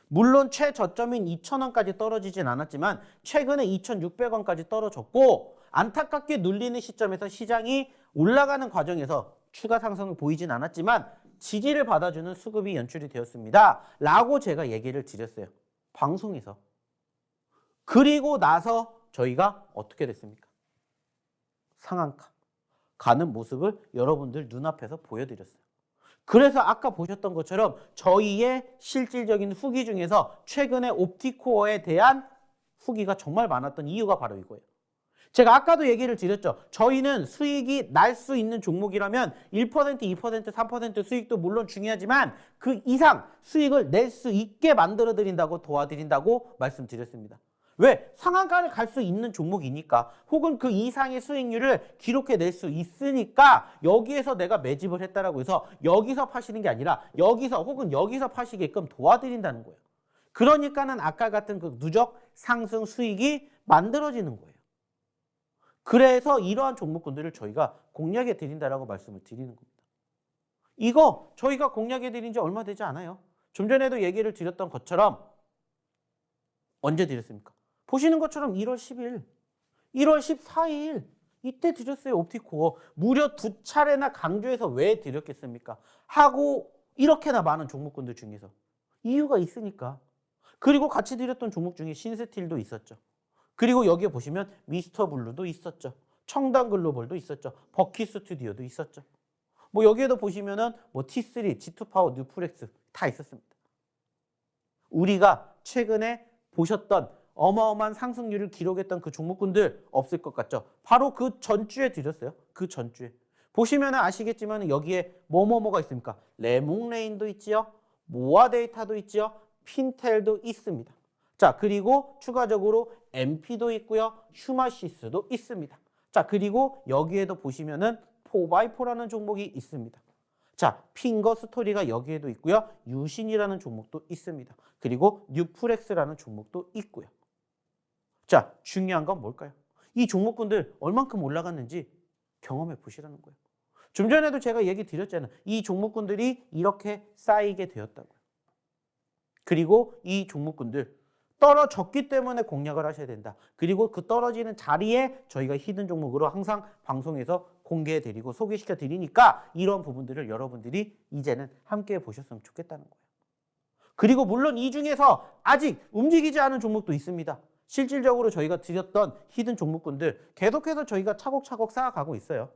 물론 최저점인 2,000원까지 떨어지진 않았지만 최근에 2,600원까지 떨어졌고 안타깝게 눌리는 시점에서 시장이 올라가는 과정에서 추가 상승을 보이진 않았지만 지지를 받아주는 수급이 연출이 되었습니다. 라고 제가 얘기를 드렸어요. 방송에서. 그리고 나서 저희가 어떻게 됐습니까? 상한가 가는 모습을 여러분들 눈앞에서 보여드렸어요. 그래서 아까 보셨던 것처럼 저희의 실질적인 후기 중에서 최근에 옵티코어에 대한 후기가 정말 많았던 이유가 바로 이거예요. 제가 아까도 얘기를 드렸죠. 저희는 수익이 날 수 있는 종목이라면 1%, 2%, 3% 수익도 물론 중요하지만 그 이상 수익을 낼 수 있게 만들어 드린다고 도와드린다고 말씀드렸습니다. 왜? 상한가를 갈 수 있는 종목이니까 혹은 그 이상의 수익률을 기록해낼 수 있으니까 여기에서 내가 매집을 했다라고 해서 여기서 파시는 게 아니라 여기서 혹은 여기서 파시게끔 도와드린다는 거예요. 그러니까는 아까 같은 그 누적 상승 수익이 만들어지는 거예요. 그래서 이러한 종목군들을 저희가 공략해 드린다라고 말씀을 드리는 겁니다. 이거 저희가 공략해 드린 지 얼마 되지 않아요. 좀 전에도 얘기를 드렸던 것처럼 언제 드렸습니까? 보시는 것처럼 1월 10일, 1월 14일 이때 드렸어요. 옵티코어. 무려 2차례나 강조해서 왜 드렸겠습니까? 하고 이렇게나 많은 종목군들 중에서 이유가 있으니까. 그리고 같이 드렸던 종목 중에 신스틸도 있었죠. 그리고 여기에 보시면 미스터 블루도 있었죠. 청담 글로벌도 있었죠. 버키 스튜디오도 있었죠. 뭐 여기에도 보시면은 뭐 T3, G2 파워, 뉴프렉스 다 있었습니다. 우리가 최근에 보셨던 어마어마한 상승률을 기록했던 그 종목군들 없을 것 같죠? 바로 그 전주에 드렸어요. 그 전주에. 보시면 아시겠지만 여기에 뭐가 있습니까? 레몽레인도 있지요. 모아데이터도 있지요. 핀텔도 있습니다. 자, 그리고 추가적으로 MP도 있고요. 휴마시스도 있습니다. 자, 그리고 여기에도 보시면은 4x4라는 종목이 있습니다. 자, 핑거 스토리가 여기에도 있고요. 유신이라는 종목도 있습니다. 그리고 뉴프렉스라는 종목도 있고요. 자, 중요한 건 뭘까요? 이 종목군들 얼만큼 올라갔는지 경험해 보시라는 거예요. 좀 전에도 제가 얘기 드렸잖아요. 이 종목군들이 이렇게 쌓이게 되었다고요. 그리고 이 종목군들 떨어졌기 때문에 공략을 하셔야 된다. 그리고 그 떨어지는 자리에 저희가 히든 종목으로 항상 방송에서 공개해 드리고 소개시켜 드리니까 이런 부분들을 여러분들이 이제는 함께 보셨으면 좋겠다는 거예요. 그리고 물론 이 중에서 아직 움직이지 않은 종목도 있습니다. 실질적으로 저희가 드렸던 히든 종목군들 계속해서 저희가 차곡차곡 쌓아가고 있어요.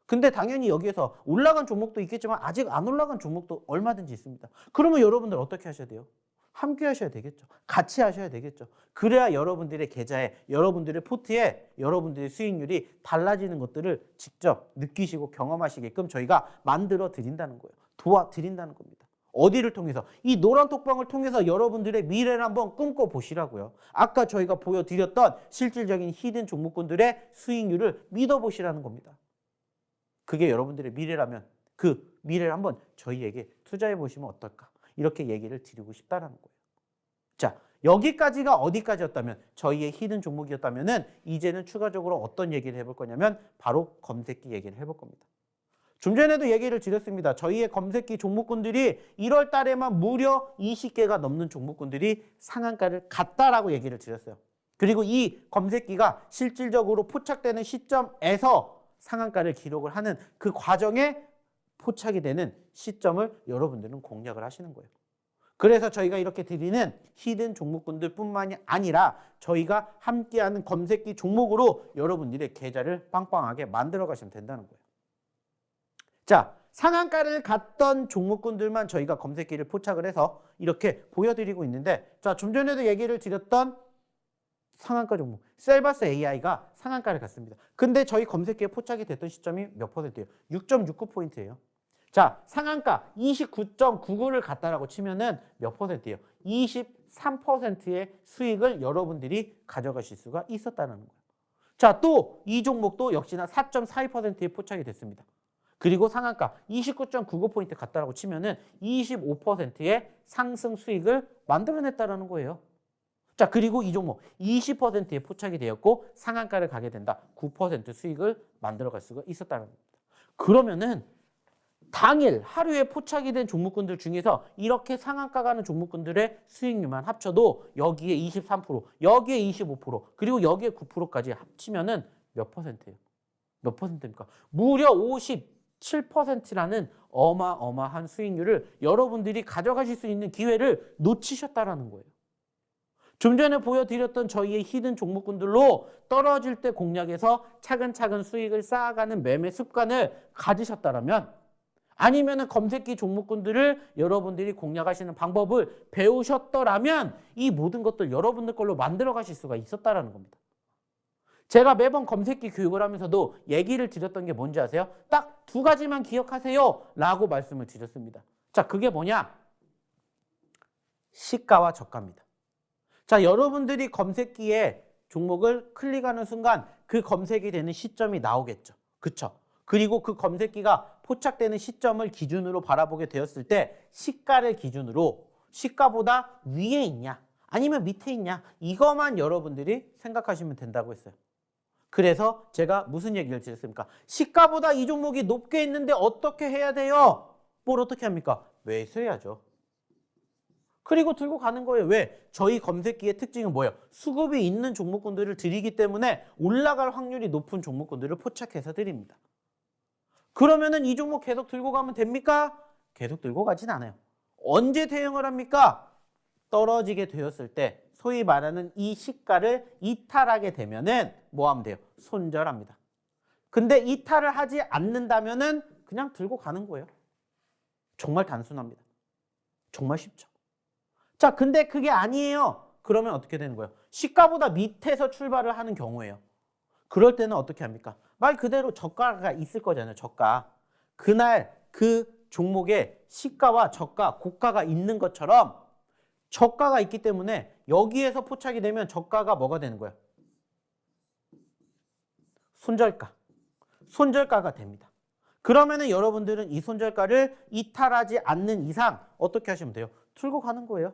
근데 당연히 여기에서 올라간 종목도 있겠지만 아직 안 올라간 종목도 얼마든지 있습니다. 그러면 여러분들 어떻게 하셔야 돼요? 함께 하셔야 되겠죠. 같이 하셔야 되겠죠. 그래야 여러분들의 계좌에, 여러분들의 포트에 여러분들의 수익률이 달라지는 것들을 직접 느끼시고 경험하시게끔 저희가 만들어 드린다는 거예요. 도와드린다는 겁니다. 어디를 통해서? 이 노란 톡방을 통해서 여러분들의 미래를 한번 꿈꿔 보시라고요. 아까 저희가 보여드렸던 실질적인 히든 종목군들의 수익률을 믿어보시라는 겁니다. 그게 여러분들의 미래라면 그 미래를 한번 저희에게 투자해 보시면 어떨까? 이렇게 얘기를 드리고 싶다는 거예요. 자, 여기까지가 어디까지였다면 저희의 히든 종목이었다면은 이제는 추가적으로 어떤 얘기를 해볼 거냐면 바로 검색기 얘기를 해볼 겁니다. 좀 전에도 얘기를 드렸습니다. 저희의 검색기 종목군들이 1월 달에만 무려 20개가 넘는 종목군들이 상한가를 갔다라고 얘기를 드렸어요. 그리고 이 검색기가 실질적으로 포착되는 시점에서 상한가를 기록을 하는 그 과정에 포착이 되는 시점을 여러분들은 공략을 하시는 거예요. 그래서 저희가 이렇게 드리는 히든 종목군들 뿐만이 아니라 저희가 함께하는 검색기 종목으로 여러분들의 계좌를 빵빵하게 만들어 가시면 된다는 거예요. 자, 상한가를 갔던 종목군들만 저희가 검색기를 포착을 해서 이렇게 보여드리고 있는데, 자, 좀 전에도 얘기를 드렸던 상한가 종목 셀바스 AI가 상한가를 갔습니다. 근데 저희 검색기에 포착이 됐던 시점이 몇 퍼센트예요? 6.69포인트예요. 자, 상한가 29.99를 갔다라고 치면은 몇 퍼센트예요? 23%의 수익을 여러분들이 가져가실 수가 있었다는 거예요. 자, 또 이 종목도 역시나 4.42%에 포착이 됐습니다. 그리고 상한가 29.99포인트 갔다라고 치면은 25%의 상승 수익을 만들어냈다라는 거예요. 자, 그리고 이 종목 20%에 포착이 되었고 상한가를 가게 된다. 9% 수익을 만들어갈 수가 있었다는 겁니다. 그러면은 당일 하루에 포착이 된 종목군들 중에서 이렇게 상한가 가는 종목군들의 수익률만 합쳐도 여기에 23%, 여기에 25%, 그리고 여기에 9%까지 합치면은 몇 퍼센트예요? 몇 퍼센트입니까? 무려 57%라는 어마어마한 수익률을 여러분들이 가져가실 수 있는 기회를 놓치셨다라는 거예요. 좀 전에 보여드렸던 저희의 히든 종목군들로 떨어질 때 공략해서 차근차근 수익을 쌓아가는 매매 습관을 가지셨다면, 아니면은 검색기 종목군들을 여러분들이 공략하시는 방법을 배우셨더라면 이 모든 것들 여러분들 걸로 만들어 가실 수가 있었다라는 겁니다. 제가 매번 검색기 교육을 하면서도 얘기를 드렸던 게 뭔지 아세요? 딱 두 가지만 기억하세요 라고 말씀을 드렸습니다. 자, 그게 뭐냐? 시가와 저가입니다. 자, 여러분들이 검색기에 종목을 클릭하는 순간 그 검색이 되는 시점이 나오겠죠. 그쵸? 그리고 그 검색기가 포착되는 시점을 기준으로 바라보게 되었을 때 시가를 기준으로 시가보다 위에 있냐 아니면 밑에 있냐 이것만 여러분들이 생각하시면 된다고 했어요. 그래서 제가 무슨 얘기를 드렸습니까? 시가보다 이 종목이 높게 있는데 어떻게 해야 돼요? 뭘 어떻게 합니까? 매수해야죠. 그리고 들고 가는 거예요. 왜? 저희 검색기의 특징은 뭐예요? 수급이 있는 종목군들을 드리기 때문에 올라갈 확률이 높은 종목군들을 포착해서 드립니다. 그러면은 이 종목 계속 들고 가면 됩니까? 계속 들고 가진 않아요. 언제 대응을 합니까? 떨어지게 되었을 때 소위 말하는 이 시가를 이탈하게 되면은 뭐 하면 돼요? 손절합니다. 근데 이탈을 하지 않는다면은 그냥 들고 가는 거예요. 정말 단순합니다. 정말 쉽죠. 자, 근데 그게 아니에요. 그러면 어떻게 되는 거예요? 시가보다 밑에서 출발을 하는 경우예요. 그럴 때는 어떻게 합니까? 말 그대로 저가가 있을 거잖아요. 저가. 그날 그 종목에 시가와 저가, 고가가 있는 것처럼 저가가 있기 때문에 여기에서 포착이 되면 저가가 뭐가 되는 거예요? 손절가. 손절가가 됩니다. 그러면은 여러분들은 이 손절가를 이탈하지 않는 이상 어떻게 하시면 돼요? 들고 가는 거예요.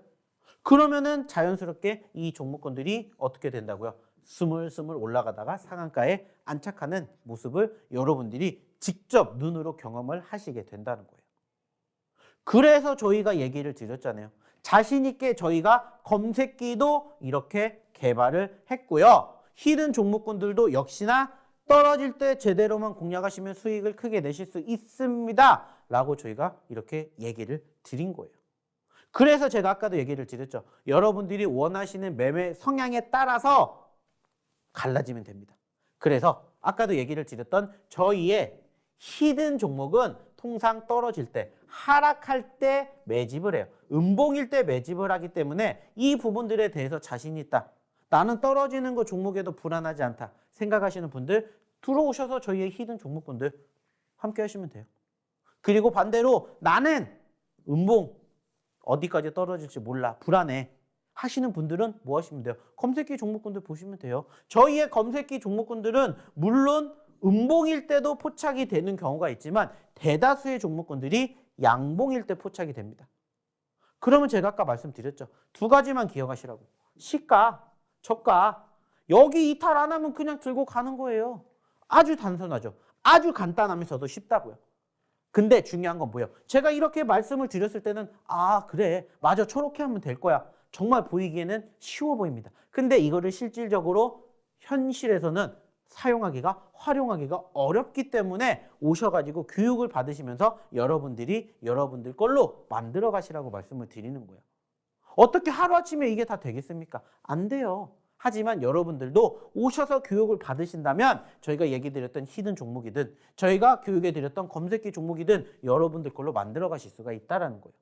그러면은 자연스럽게 이 종목군들이 어떻게 된다고요? 스물스물 올라가다가 상한가에 안착하는 모습을 여러분들이 직접 눈으로 경험을 하시게 된다는 거예요. 그래서 저희가 얘기를 드렸잖아요. 자신 있게 저희가 검색기도 이렇게 개발을 했고요. 히든 종목군들도 역시나 떨어질 때 제대로만 공략하시면 수익을 크게 내실 수 있습니다. 라고 저희가 이렇게 얘기를 드린 거예요. 그래서 제가 아까도 얘기를 드렸죠. 여러분들이 원하시는 매매 성향에 따라서 갈라지면 됩니다. 그래서 아까도 얘기를 드렸던 저희의 히든 종목은 통상 떨어질 때, 하락할 때 매집을 해요. 음봉일 때 매집을 하기 때문에 이 부분들에 대해서 자신이 있다. 나는 떨어지는 거 종목에도 불안하지 않다. 생각하시는 분들 들어오셔서 저희의 히든 종목분들 함께 하시면 돼요. 그리고 반대로 나는 음봉 어디까지 떨어질지 몰라. 불안해. 하시는 분들은 뭐 하시면 돼요? 검색기 종목군들 보시면 돼요. 저희의 검색기 종목군들은 물론 음봉일 때도 포착이 되는 경우가 있지만 대다수의 종목군들이 양봉일 때 포착이 됩니다. 그러면 제가 아까 말씀드렸죠. 두 가지만 기억하시라고. 시가, 저가. 여기 이탈 안 하면 그냥 들고 가는 거예요. 아주 단순하죠. 아주 간단하면서도 쉽다고요. 근데 중요한 건 뭐예요? 제가 이렇게 말씀을 드렸을 때는 아 그래 맞아 저렇게 하면 될 거야. 정말 보이기에는 쉬워 보입니다. 근데 이거를 실질적으로 현실에서는 사용하기가 활용하기가 어렵기 때문에 오셔가지고 교육을 받으시면서 여러분들이 여러분들 걸로 만들어 가시라고 말씀을 드리는 거예요. 어떻게 하루아침에 이게 다 되겠습니까? 안 돼요. 하지만 여러분들도 오셔서 교육을 받으신다면 저희가 얘기 드렸던 히든 종목이든 저희가 교육해 드렸던 검색기 종목이든 여러분들 걸로 만들어 가실 수가 있다는 거예요.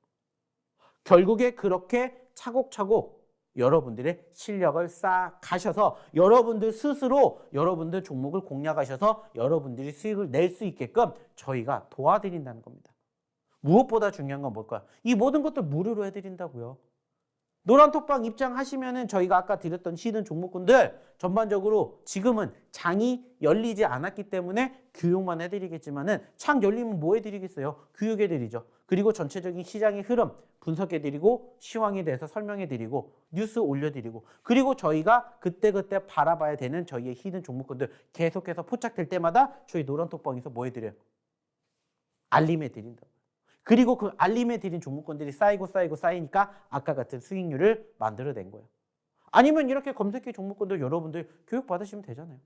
결국에 그렇게 차곡차곡 여러분들의 실력을 쌓아 가셔서 여러분들 스스로 여러분들 종목을 공략하셔서 여러분들이 수익을 낼 수 있게끔 저희가 도와드린다는 겁니다. 무엇보다 중요한 건 뭘까요? 이 모든 것들 무료로 해드린다고요. 노란톡방 입장하시면은 저희가 아까 드렸던 히든 종목군들 전반적으로 지금은 장이 열리지 않았기 때문에 교육만 해드리겠지만은 창 열리면 뭐 해드리겠어요? 교육해드리죠. 그리고 전체적인 시장의 흐름 분석해드리고 시황에 대해서 설명해드리고 뉴스 올려드리고 그리고 저희가 그때그때 바라봐야 되는 저희의 히든 종목군들 계속해서 포착될 때마다 저희 노란톡방에서 뭐 해드려요? 알림해드린다고. 그리고 그 알림해 드린 종목군들이 쌓이고 쌓이니까 아까 같은 수익률을 만들어낸 거예요. 아니면 이렇게 검색기 종목군들 여러분들 교육 받으시면 되잖아요.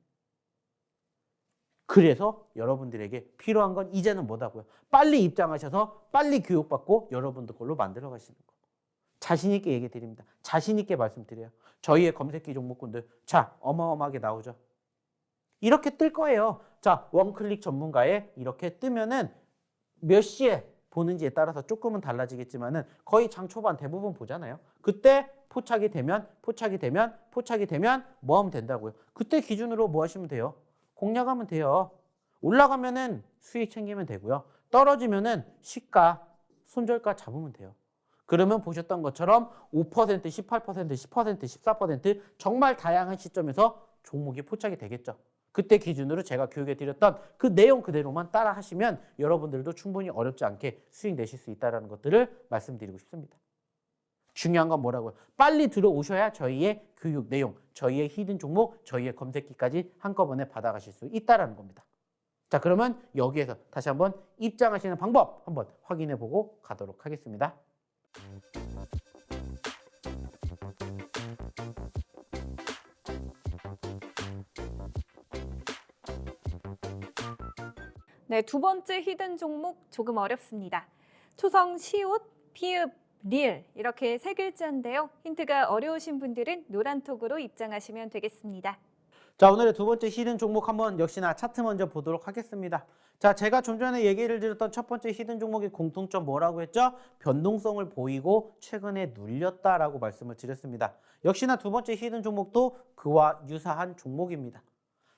그래서 여러분들에게 필요한 건 이제는 뭐다고요? 빨리 입장하셔서 빨리 교육받고 여러분들 걸로 만들어 가시는 거. 자신 있게 얘기 드립니다. 자신 있게 말씀드려요. 저희의 검색기 종목군들 자 어마어마하게 나오죠. 이렇게 뜰 거예요. 자 원클릭 전문가에 이렇게 뜨면은 몇 시에 보는지에 따라서 조금은 달라지겠지만은 거의 장 초반 대부분 보잖아요. 그때 포착이 되면 뭐 하면 된다고요? 그때 기준으로 뭐 하시면 돼요? 공략하면 돼요. 올라가면은 수익 챙기면 되고요. 떨어지면은 시가, 손절가 잡으면 돼요. 그러면 보셨던 것처럼 5%, 18%, 10%, 14% 정말 다양한 시점에서 종목이 포착이 되겠죠. 그때 기준으로 제가 교육해 드렸던 그 내용 그대로만 따라 하시면 여러분들도 충분히 어렵지 않게 수익 내실 수 있다는 것들을 말씀드리고 싶습니다. 중요한 건 뭐라고요? 빨리 들어오셔야 저희의 교육 내용, 저희의 히든 종목, 저희의 검색기까지 한꺼번에 받아가실 수 있다는 겁니다. 자, 그러면 여기에서 다시 한번 입장하시는 방법 한번 확인해 보고 가도록 하겠습니다. 네, 두 번째 히든 종목 조금 어렵습니다. 초성, 시옷, 피읍, 리을 이렇게 세 글자인데요. 힌트가 어려우신 분들은 노란톡으로 입장하시면 되겠습니다. 자, 오늘의 두 번째 히든 종목 한번 역시나 차트 먼저 보도록 하겠습니다. 자, 제가 좀 전에 얘기를 드렸던 첫 번째 히든 종목의 공통점 뭐라고 했죠? 변동성을 보이고 최근에 눌렸다라고 말씀을 드렸습니다. 역시나 두 번째 히든 종목도 그와 유사한 종목입니다.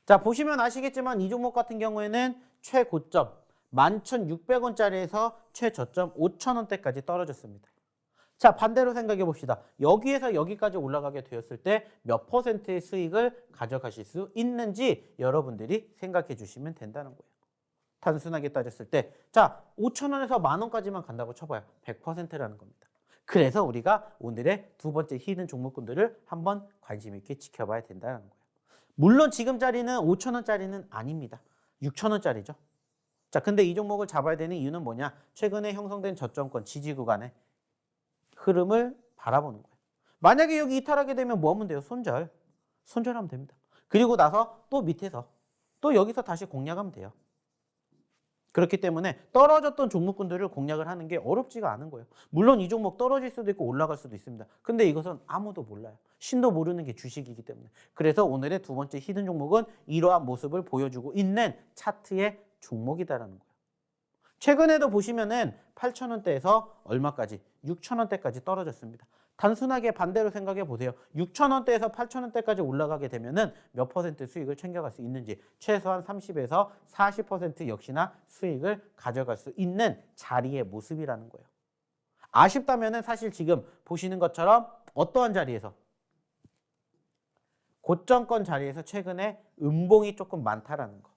자, 보시면 아시겠지만 이 종목 같은 경우에는 최고점 11,600원짜리에서 최저점 5,000원대까지 떨어졌습니다. 자, 반대로 생각해 봅시다. 여기에서 여기까지 올라가게 되었을 때 몇 퍼센트의 수익을 가져가실 수 있는지 여러분들이 생각해 주시면 된다는 거예요. 단순하게 따졌을 때 자, 5,000원에서 만원까지만 간다고 쳐봐요. 100%라는 겁니다. 그래서 우리가 오늘의 두 번째 히든 종목군들을 한번 관심 있게 지켜봐야 된다는 거예요. 물론 지금 자리는 5,000원짜리는 아닙니다. 6,000원짜리죠. 자, 근데 이 종목을 잡아야 되는 이유는 뭐냐? 최근에 형성된 저점권 지지 구간의 흐름을 바라보는 거예요. 만약에 여기 이탈하게 되면 뭐 하면 돼요? 손절하면 됩니다. 그리고 나서 또 밑에서 또 여기서 다시 공략하면 돼요. 그렇기 때문에 떨어졌던 종목군들을 공략을 하는 게 어렵지가 않은 거예요. 물론 이 종목 떨어질 수도 있고 올라갈 수도 있습니다. 근데 이것은 아무도 몰라요. 신도 모르는 게 주식이기 때문에. 그래서 오늘의 두 번째 히든 종목은 이러한 모습을 보여주고 있는 차트의 종목이다라는 거예요. 최근에도 보시면은 8,000원대에서 얼마까지? 6,000원대까지 떨어졌습니다. 단순하게 반대로 생각해 보세요. 6,000원대에서 8,000원대까지 올라가게 되면은 몇 퍼센트 수익을 챙겨갈 수 있는지 최소한 30에서 40% 역시나 수익을 가져갈 수 있는 자리의 모습이라는 거예요. 아쉽다면은 사실 지금 보시는 것처럼 어떠한 자리에서 고점권 자리에서 최근에 음봉이 조금 많다라는 거.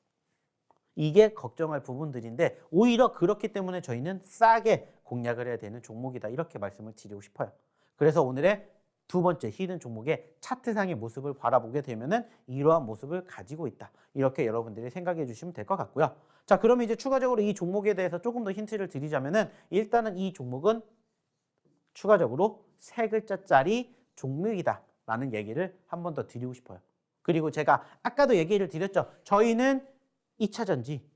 이게 걱정할 부분들인데 오히려 그렇기 때문에 저희는 싸게 공략을 해야 되는 종목이다. 이렇게 말씀을 드리고 싶어요. 그래서 오늘의 두 번째 히든 종목의 차트상의 모습을 바라보게 되면은 이러한 모습을 가지고 있다. 이렇게 여러분들이 생각해 주시면 될 것 같고요. 자, 그러면 이제 추가적으로 이 종목에 대해서 조금 더 힌트를 드리자면은 일단은 이 종목은 추가적으로 세 글자짜리 종목이다라는 얘기를 한 번 더 드리고 싶어요. 그리고 제가 아까도 얘기를 드렸죠. 저희는 2차 전지,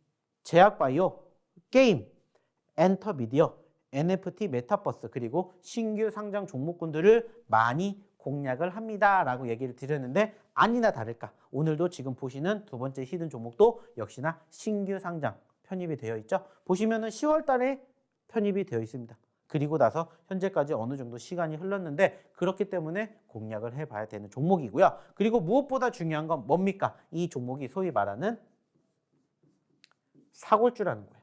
제약바이오, 게임, 엔터미디어, NFT, 메타버스 그리고 신규 상장 종목군들을 많이 공략을 합니다라고 얘기를 드렸는데 아니나 다를까 오늘도 지금 보시는 두 번째 히든 종목도 역시나 신규 상장 편입이 되어 있죠. 보시면은 10월 달에 편입이 되어 있습니다. 그리고 나서 현재까지 어느 정도 시간이 흘렀는데 그렇기 때문에 공략을 해봐야 되는 종목이고요. 그리고 무엇보다 중요한 건 뭡니까? 이 종목이 소위 말하는 사골주라는 거예요.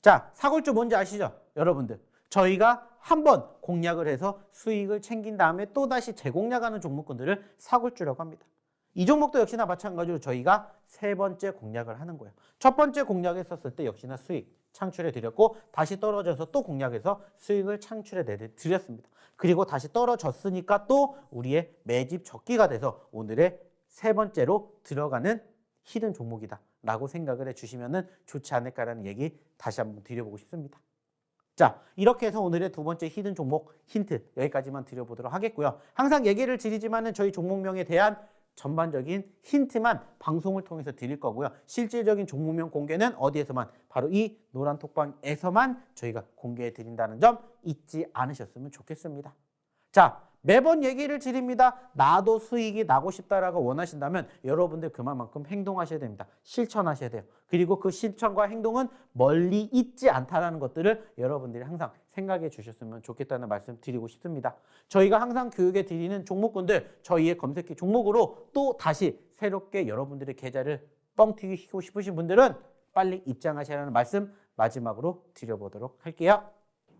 자, 사골주 뭔지 아시죠? 여러분들. 저희가 한번 공략을 해서 수익을 챙긴 다음에 또다시 재공략하는 종목군들을 사골주라고 합니다. 이 종목도 역시나 마찬가지로 저희가 세 번째 공략을 하는 거예요. 첫 번째 공략했었을 때 역시나 수익 창출해 드렸고 다시 떨어져서 또 공략해서 수익을 창출해 드렸습니다. 그리고 다시 떨어졌으니까 또 우리의 매집 적기가 돼서 오늘의 세 번째로 들어가는 히든 종목이다 라고 생각을 해주시면 좋지 않을까라는 얘기 다시 한번 드려보고 싶습니다. 자, 이렇게 해서 오늘의 두 번째 히든 종목 힌트 여기까지만 드려보도록 하겠고요. 항상 얘기를 드리지만은 저희 종목명에 대한 전반적인 힌트만 방송을 통해서 드릴 거고요. 실질적인 종목명 공개는 어디에서만 바로 이 노란 톡방에서만 저희가 공개해 드린다는 점 잊지 않으셨으면 좋겠습니다. 자, 매번 얘기를 드립니다. 나도 수익이 나고 싶다라고 원하신다면 여러분들 그만큼 행동하셔야 됩니다. 실천하셔야 돼요. 그리고 그 실천과 행동은 멀리 있지 않다라는 것들을 여러분들이 항상 생각해 주셨으면 좋겠다는 말씀 드리고 싶습니다. 저희가 항상 교육해 드리는 종목군들 저희의 검색기 종목으로 또 다시 새롭게 여러분들의 계좌를 뻥 튀기고 싶으신 분들은 빨리 입장하시라는 말씀 마지막으로 드려보도록 할게요.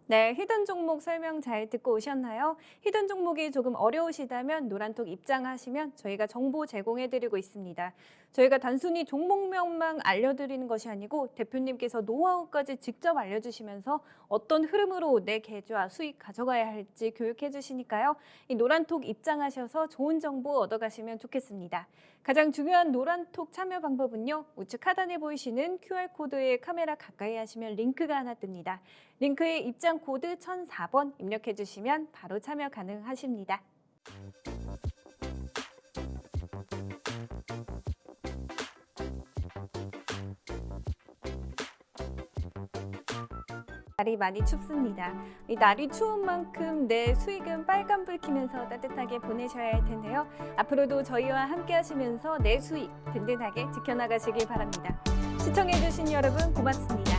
네, 히든 종목 설명 잘 듣고 오셨나요? 히든 종목이 조금 어려우시다면 노란톡 입장하시면 저희가 정보 제공해드리고 있습니다. 저희가 단순히 종목명만 알려드리는 것이 아니고 대표님께서 노하우까지 직접 알려주시면서 어떤 흐름으로 내 계좌 수익 가져가야 할지 교육해 주시니까요. 이 노란톡 입장하셔서 좋은 정보 얻어가시면 좋겠습니다. 가장 중요한 노란톡 참여 방법은요. 우측 하단에 보이시는 QR코드에 카메라 가까이 하시면 링크가 하나 뜹니다. 링크에 입장 코드 1004번 입력해 주시면 바로 참여 가능하십니다. 날이 많이 춥습니다. 이 날이 추운 만큼 내 수익은 빨간불 켜면서 따뜻하게 보내셔야 할 텐데요. 앞으로도 저희와 함께 하시면서 내 수익 든든하게 지켜나가시길 바랍니다. 시청해주신 여러분 고맙습니다.